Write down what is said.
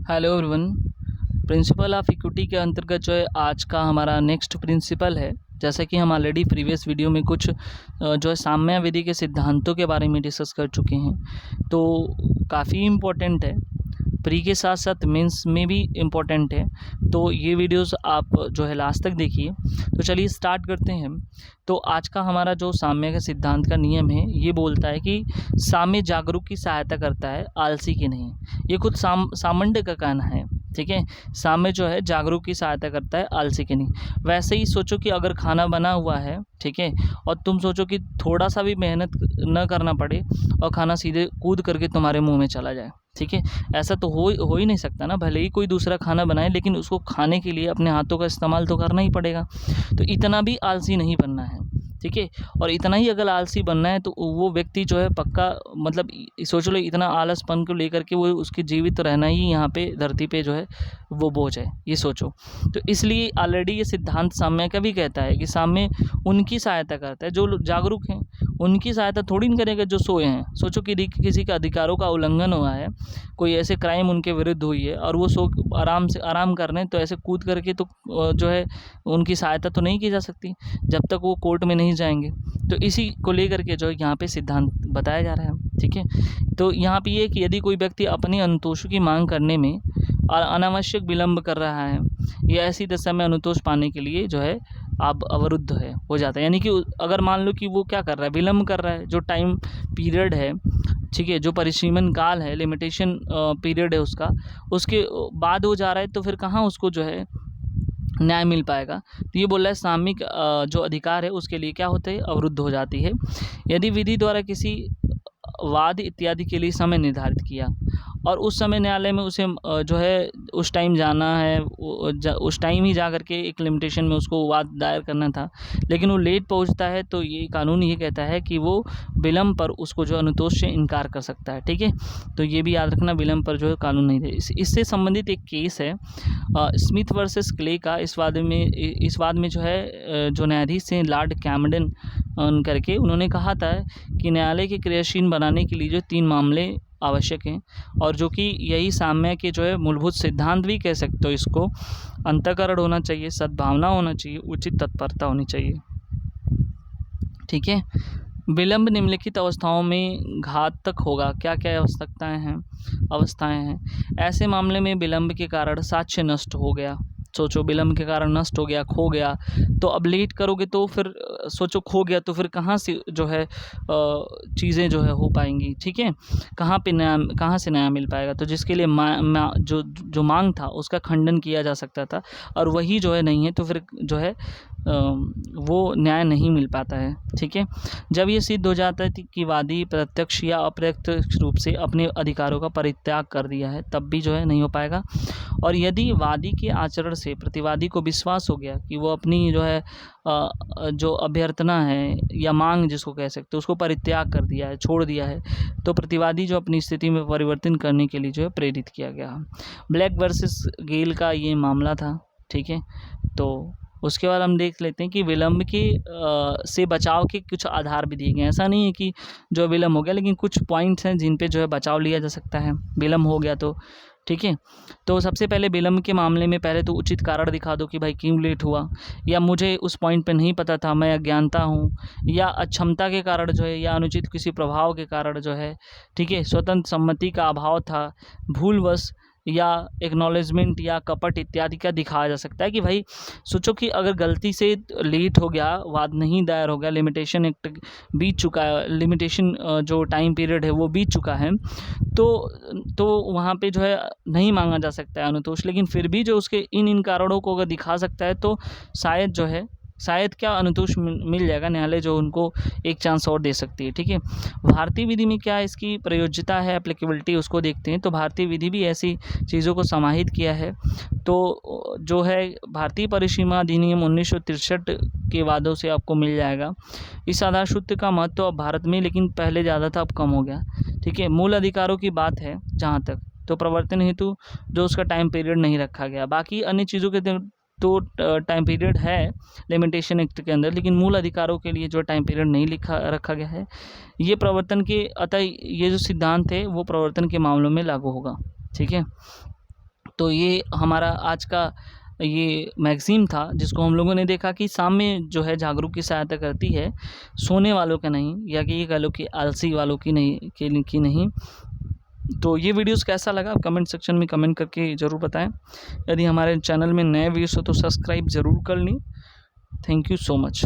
Hello everyone. Principle of equity के अंतर्गत जो है आज का हमारा नेक्स्ट प्रिंसिपल है। जैसा कि हम ऑलरेडी प्रीवियस वीडियो में कुछ जो है साम्य विधि के सिद्धांतों के बारे में डिस्कस कर चुके हैं, तो काफ़ी इम्पोर्टेंट है। प्री के साथ साथ मेंस में भी इम्पोर्टेंट है, तो ये वीडियोस आप जो है लास्ट तक देखिए। तो चलिए स्टार्ट करते हैं। तो आज का हमारा जो साम्य के सिद्धांत का नियम है, ये बोलता है कि साम्य जागरूक की सहायता करता है, आलसी की नहीं। ये खुद सामंड का कहना है, ठीक है। साम्य जो है जागरूक की सहायता करता है, आलसी की नहीं। वैसे ही सोचो कि अगर खाना बना हुआ है, ठीक है, और तुम सोचो कि थोड़ा सा भी मेहनत न करना पड़े और खाना सीधे कूद करके तुम्हारे मुंह में चला जाए, ठीक है। ऐसा तो हो ही नहीं सकता ना। भले ही कोई दूसरा खाना बनाए, लेकिन उसको खाने के लिए अपने हाथों का इस्तेमाल तो करना ही पड़ेगा। तो इतना भी आलसी नहीं बनना है, ठीक है। और इतना ही अगर आलसी बनना है तो वो व्यक्ति जो है पक्का, मतलब सोच लो, इतना आलसपन को लेकर के वो उसकी जीवित रहना ही यहाँ पे धरती पे जो है वो बोझ है, ये सोचो। तो इसलिए ऑलरेडी ये सिद्धांत साम्य का भी कहता है कि साम्य उनकी सहायता करता है जो लोग जागरूक हैं। उनकी सहायता थोड़ी नहीं करेगा जो सोए हैं। सोचो कि किसी के अधिकारों का उल्लंघन हुआ है, कोई ऐसे क्राइम उनके विरुद्ध हुई है और वो सो आराम कर रहे हैं, तो ऐसे कूद करके तो जो है उनकी सहायता तो नहीं की जा सकती जब तक वो कोर्ट में नहीं जाएंगे। तो इसी को लेकर के जो है यहाँ पे सिद्धांत बताया जा रहा है, ठीक है। तो यहाँ पे ये कि यदि कोई व्यक्ति अपने अनुतोषों की मांग करने में अनावश्यक विलंब कर रहा है, या ऐसी दशा में अनुतोष पाने के लिए जो है अब अवरुद्ध है हो जाता है। यानी कि अगर मान लो कि वो क्या कर रहा है, विलंब कर रहा है, जो टाइम पीरियड है, ठीक है, जो परिसीमन काल है, लिमिटेशन पीरियड है उसके बाद हो जा रहा है, तो फिर कहाँ उसको जो है न्याय मिल पाएगा। तो ये बोल रहा है सामयिक जो अधिकार है उसके लिए क्या होते हैं, अवरुद्ध हो जाती है। यदि विधि द्वारा किसी वाद इत्यादि के लिए समय निर्धारित किया और उस समय न्यायालय में उसे जो है उस टाइम जाना है, उस टाइम ही जा करके एक लिमिटेशन में उसको वाद दायर करना था, लेकिन वो लेट पहुंचता है, तो ये कानून ये कहता है कि वो विलम्ब पर उसको जो अनुतोष से इनकार कर सकता है, ठीक है। तो ये भी याद रखना, विलम्ब पर जो है कानून नहीं दे। इससे संबंधित एक केस है स्मिथ वर्सेस क्ले का। इस वाद में जो है जो न्यायाधीश हैं लॉर्ड कैमडन करके, उन्होंने कहा था कि न्यायालय के क्रियाशील बनाने के लिए जो 3 मामले आवश्यक हैं, और जो कि यही साम्य के जो है मूलभूत सिद्धांत भी कह सकते हो इसको। अंतःकरण होना चाहिए, सद्भावना होना चाहिए, उचित तत्परता होनी चाहिए, ठीक है। विलंब निम्नलिखित अवस्थाओं में घातक होगा। क्या क्या अवस्थाएं हैं। ऐसे मामले में विलंब के कारण साक्ष्य नष्ट हो गया। सोचो, विलंब के कारण नष्ट हो गया, खो गया, तो अब लेट करोगे तो फिर सोचो खो गया तो फिर कहाँ से जो है चीज़ें जो है हो पाएंगी, ठीक है। कहाँ से नया मिल पाएगा। तो जिसके लिए जो मांग था उसका खंडन किया जा सकता था, और वही जो है नहीं है, तो फिर जो है वो न्याय नहीं मिल पाता है, ठीक है। जब ये सिद्ध हो जाता है कि वादी प्रत्यक्ष या अप्रत्यक्ष रूप से अपने अधिकारों का परित्याग कर दिया है, तब भी जो है नहीं हो पाएगा। और यदि वादी के आचरण से प्रतिवादी को विश्वास हो गया कि वो अपनी जो है जो अभ्यर्थना है या मांग जिसको कह सकते हैं उसको परित्याग कर दिया है, छोड़ दिया है, तो प्रतिवादी जो अपनी स्थिति में परिवर्तन करने के लिए जो है प्रेरित किया गया। ब्लैक वर्सेस गेल का ये मामला था, ठीक है। तो उसके बाद हम देख लेते हैं कि विलंब के से बचाव के कुछ आधार भी दिए गए हैं। ऐसा नहीं है कि जो विलंब हो गया, लेकिन कुछ पॉइंट्स हैं जिन पे जो है बचाव लिया जा सकता है विलंब हो गया तो, ठीक है। तो सबसे पहले विलंब के मामले में पहले तो उचित कारण दिखा दो कि भाई क्यों लेट हुआ, या मुझे उस पॉइंट पे नहीं पता था, मैं अज्ञानता हूँ, या अक्षमता के कारण जो है, या अनुचित किसी प्रभाव के कारण जो है, ठीक है, स्वतंत्र सम्मति का अभाव था, भूलवश, या एक्नॉलेजमेंट या कपट इत्यादि का दिखाया जा सकता है। कि भाई सोचो कि अगर गलती से लेट हो गया, वाद नहीं दायर हो गया, लिमिटेशन एक्ट बीत चुका है, लिमिटेशन जो टाइम पीरियड है वो बीत चुका है, तो वहाँ पे जो है नहीं मांगा जा सकता है अनुतोष। लेकिन फिर भी जो उसके इन कारणों को अगर दिखा सकता है, तो शायद क्या अनुतोष मिल जाएगा। न्यायालय जो उनको एक चांस और दे सकती है, ठीक है। भारतीय विधि में क्या इसकी प्रयोज्यता है, एप्लीकेबिलिटी, उसको देखते हैं। तो भारतीय विधि भी ऐसी चीज़ों को समाहित किया है। तो जो है भारतीय परिसीमा अधिनियम 1963 के वादों से आपको मिल जाएगा। इस आधार सूत्र का महत्व अब भारत में, लेकिन पहले ज़्यादा था, अब कम हो गया, ठीक है। मूल अधिकारों की बात है जहाँ तक, तो प्रवर्तन हेतु जो उसका टाइम पीरियड नहीं रखा गया। बाकी अन्य चीज़ों के तो टाइम पीरियड है लिमिटेशन एक्ट के अंदर, लेकिन मूल अधिकारों के लिए जो टाइम पीरियड नहीं रखा गया है। ये प्रवर्तन के, अतः ये जो सिद्धांत है वो प्रवर्तन के मामलों में लागू होगा, ठीक है। तो ये हमारा आज का ये मैगज़ीन था, जिसको हम लोगों ने देखा कि साम्य जो है जागरूक की सहायता करती है, सोने वालों का नहीं, या कि ये कह लो कि आलसी वालों की नहीं। तो ये वीडियोस कैसा लगा आप कमेंट सेक्शन में कमेंट करके ज़रूर बताएं। यदि हमारे चैनल में नए व्यूअर्स हो तो सब्सक्राइब ज़रूर कर लें। Thank you so much.